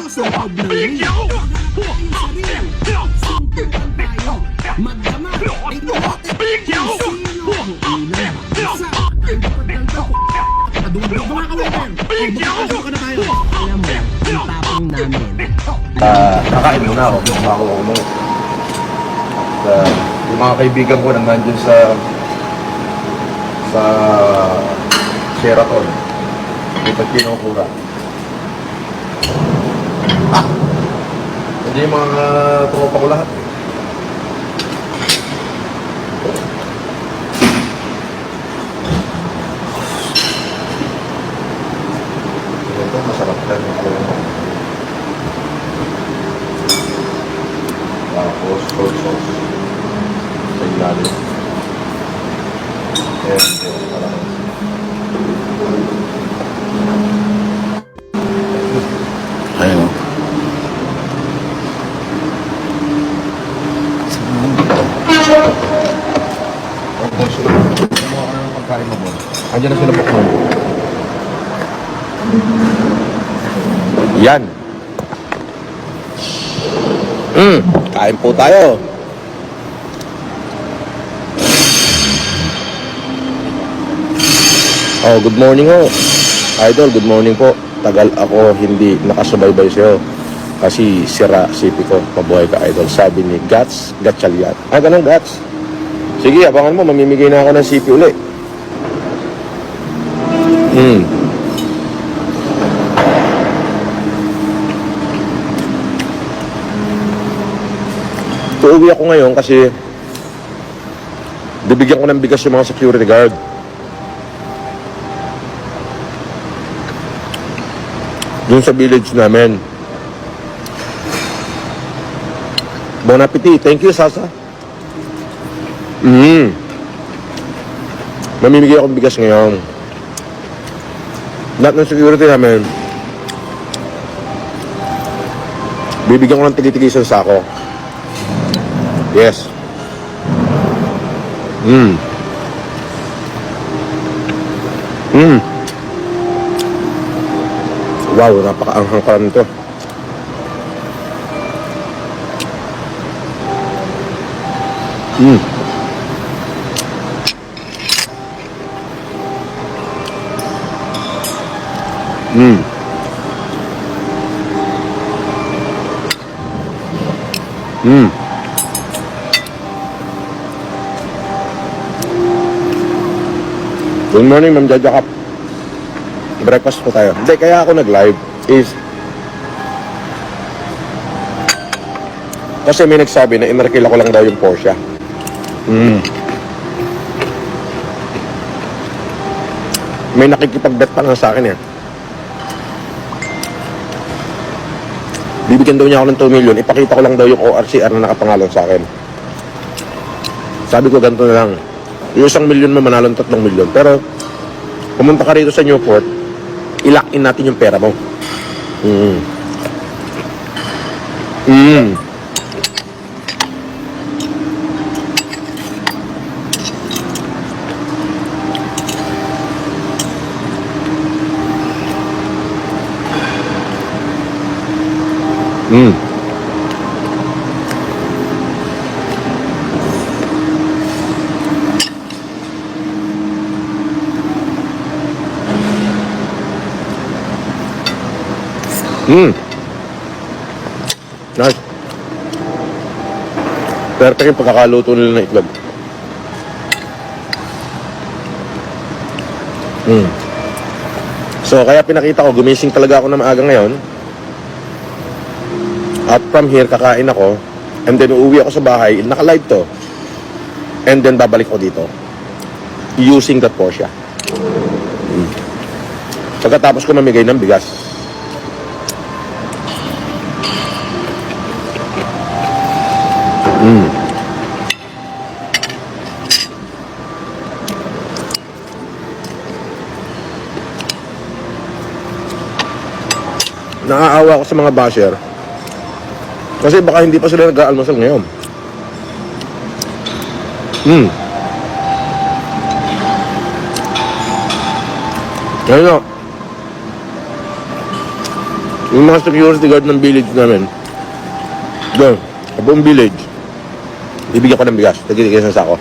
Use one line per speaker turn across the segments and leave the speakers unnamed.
sa loob ng ring. Pagharap tayo sa ring. Suntukan tayo. Magdama. Tingnan natin kung sino ang unang makasa. Ang dapat ganito. Kadugdog mga ka-waiter. Magkakasok ka na tayo. Alam mo, ang tapong namin.
Kakain muna ako bago ako umuwi. Yung mga kaibigan ko na nandun sa Sheraton. Dito kinukura. Hindi yung mga tropa ko lahat. Ito masarap lang yung tapos soy sauce sa ilalim. Ayun o. Kumuha ka ng pagkain mo mo. Andiyan na sila bukman. Yan. Kain po tayo. Oh, good morning ho. Idol, good morning po. Tagal ako hindi nakasubaybay sa'yo. Kasi sira sipi ko. Mabuhay ka, Idol. Sabi ni Gats Gatchalian. Ganun, Gats. Sige, abangan mo. Mamimigay na ako ng sipi uli. Uuwi ako ngayon kasi bibigyan ko ng bigas yung mga security guard. Doon sa village namin. Bon appetit. Thank you, Sasa. Mamimigay akong bigas ngayon. Lahat ng security namin, bibigyan ko ng tigi-tigisan sa ako. Yes. Wow, napaka-anghang pa nito. Good morning, Ma'am Jajakap. Breakfast po tayo. Hindi, kaya ako nag-live is kasi may nagsabi na inarkila ko lang daw yung Porsche. May nakikipag-bet pa nga sa akin eh. Bibigyan daw niya ako ng 2 million. Ipakita ko lang daw yung ORCR na nakapangalan sa akin. Sabi ko ganito na lang. Yung 1 million mo manalo ng 3 million. Pero pumunta ka rito sa Newport, i-lock in natin yung pera mo. Nice. Perfect yung pagkakaluto nila ng itlog. So, kaya pinakita ko, gumising talaga ako na maaga ngayon. At from here, kakain ako. And then, uuwi ako sa bahay. Naka-live to. And then, babalik ako dito. Using that Porsche. Pagkatapos ko mamigay ng bigas. Naaawa ako sa mga basher kasi baka hindi pa sila nag-aalmusal ngayon. Ayun o. Yung mga security guard ng village namin, doon, sa buong village, bibigyan ko ng bigas, tagitigas ng sako.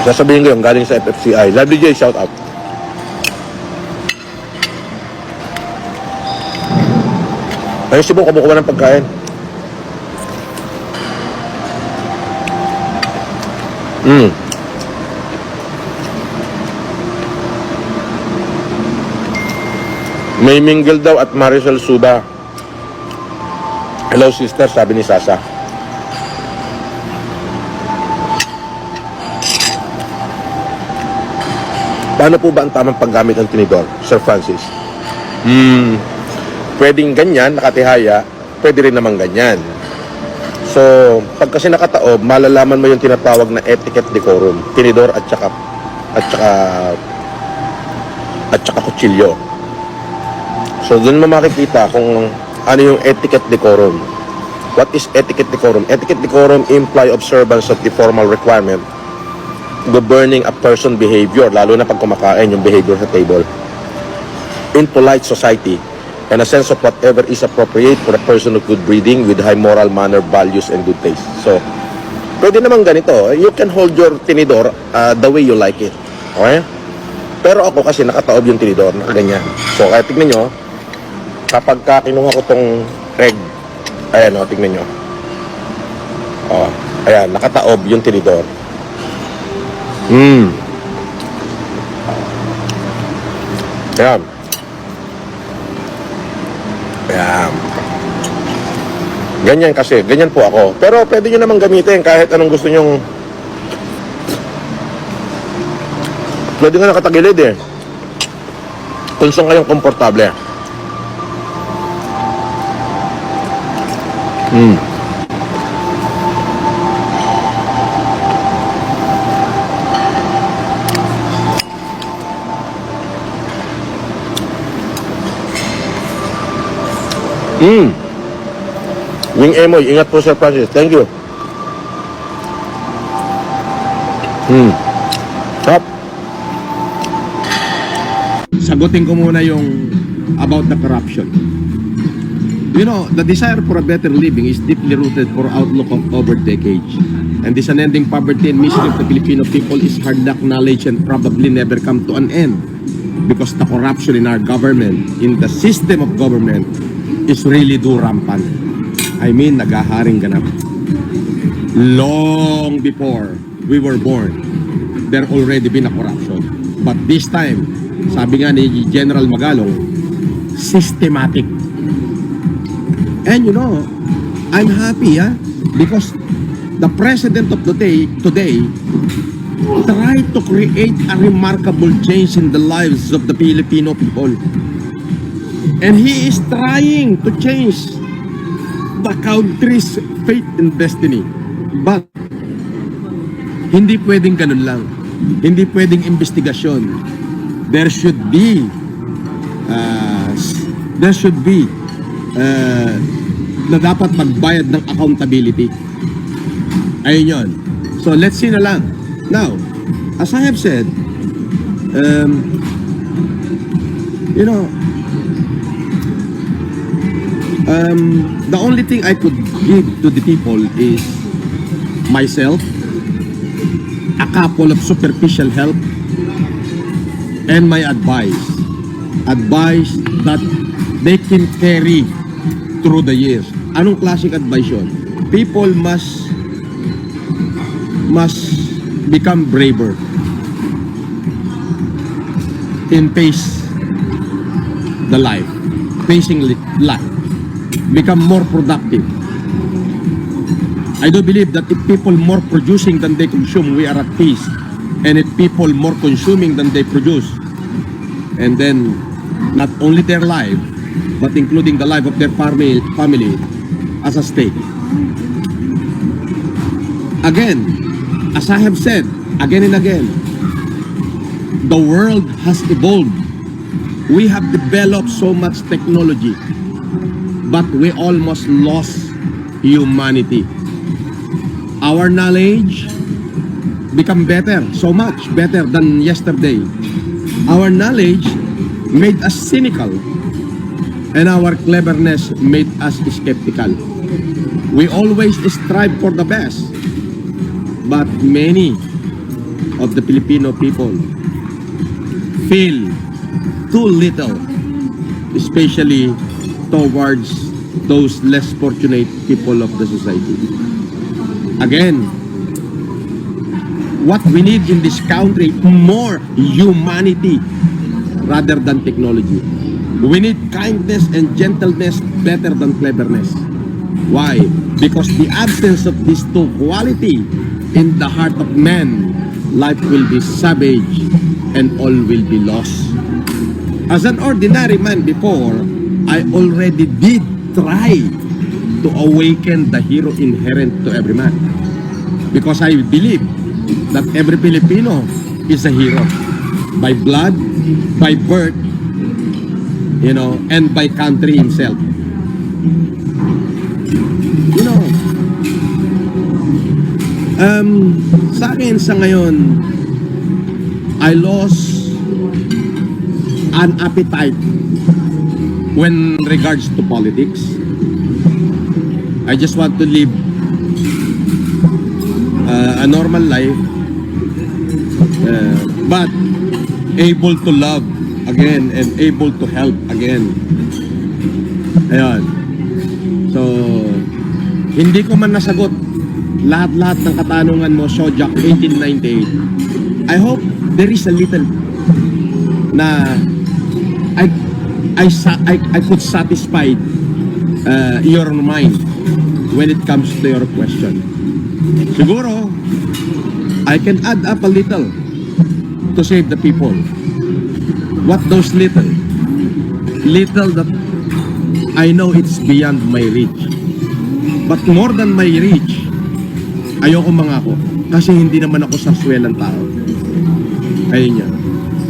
Sasabihin ko yung galing sa FFCI. Lovely J, shout out. Ayun si Bong, kumukuha ng pagkain. May mingle daw at Marisol Suba. Hello sister, sabi ni Sasa. Paano po ba ang tamang paggamit ng tinidor, Sir Francis? Pwedeng ganyan, nakatihaya, pwede rin naman ganyan. So, pag kasi nakataob, malalaman mo yung tinatawag na etiquette decorum, tinidor at saka kutsilyo. So, doon mo makikita kung ano yung etiquette decorum. What is etiquette decorum? Etiquette decorum imply observance of the formal requirement governing a person behavior, lalo na pag kumakain, yung behavior sa table. In polite society, and a sense of whatever is appropriate for a person of good breeding with high moral manner, values, and good taste. So, pwede naman ganito. You can hold your tinidor the way you like it. Okay? Pero ako kasi nakataob yung tinidor, nakaganyan. So, kaya tignan nyo, kapag kinuha ko tong egg, ayan o, tignan nyo. O, ayan, nakataob yung tinidor. Ayan. Ayan. Ganyan kasi, ganyan po ako. Pero pwede nyo naman gamitin kahit anong gusto nyong. Pwede nga nakatagilid eh. Kung saan kayong komportable. Wing Emoy, ingat po Sir Francis. Thank you. Stop. Sagutin ko muna yung about the corruption. You know, the desire for a better living is deeply rooted for outlook of over decades. And this unending poverty and misery of the Filipino people is hard acknowledged and probably never come to an end. Because the corruption in our government, in the system of government, is really do rampant. I mean, nagaharing ganap. Long before we were born, there already been a corruption. But this time, sabi nga ni General Magalong, systematic. And you know, I'm happy, because the president of the day today tried to create a remarkable change in the lives of the Filipino people. And he is trying to change the country's fate and destiny. But hindi pwedeng ganun lang. Hindi pwedeng investigasyon. There should be na dapat magbayad ng accountability. Ayun yun. So let's see na lang. Now, as I have said, you know, the only thing I could give to the people is myself, a couple of superficial help, and my advice. Advice that they can carry through the years. Anong klaseng advice yun? People must become braver in face the life, facing life. Become more productive. I do believe that if people more producing than they consume, we are at peace. And if people more consuming than they produce, and then not only their life, but including the life of their family as a stake. Again, as I have said again and again, the world has evolved. We have developed so much technology, but we almost lost humanity. Our knowledge
become better, so much better than yesterday. Our knowledge made us cynical, and our cleverness made us skeptical. We always strive for the best, but many of the Filipino people feel too little, especially towards those less fortunate people of the society. Again, what we need in this country, more humanity rather than technology. We need kindness and gentleness better than cleverness. Why? Because the absence of these two quality in the heart of man, life will be savage and all will be lost. As an ordinary man before, I already did try to awaken the hero inherent to every man. Because I believe that every Filipino is a hero. By blood, by birth, you know, and by country himself. You know, sa akin sa ngayon, I lost an appetite when regards to politics. I just want to live a normal life, but able to love again and able to help again. Ayan. So, hindi ko man nasagot lahat-lahat ng katanungan mo, Sojak 1898. I hope there is a little na I could satisfy your mind when it comes to your question. Siguro, I can add up a little to save the people. What those little? Little that I know it's beyond my reach. But more than my reach, ayoko mangako. Kasi hindi naman ako sarswelang tao. Ayun yan.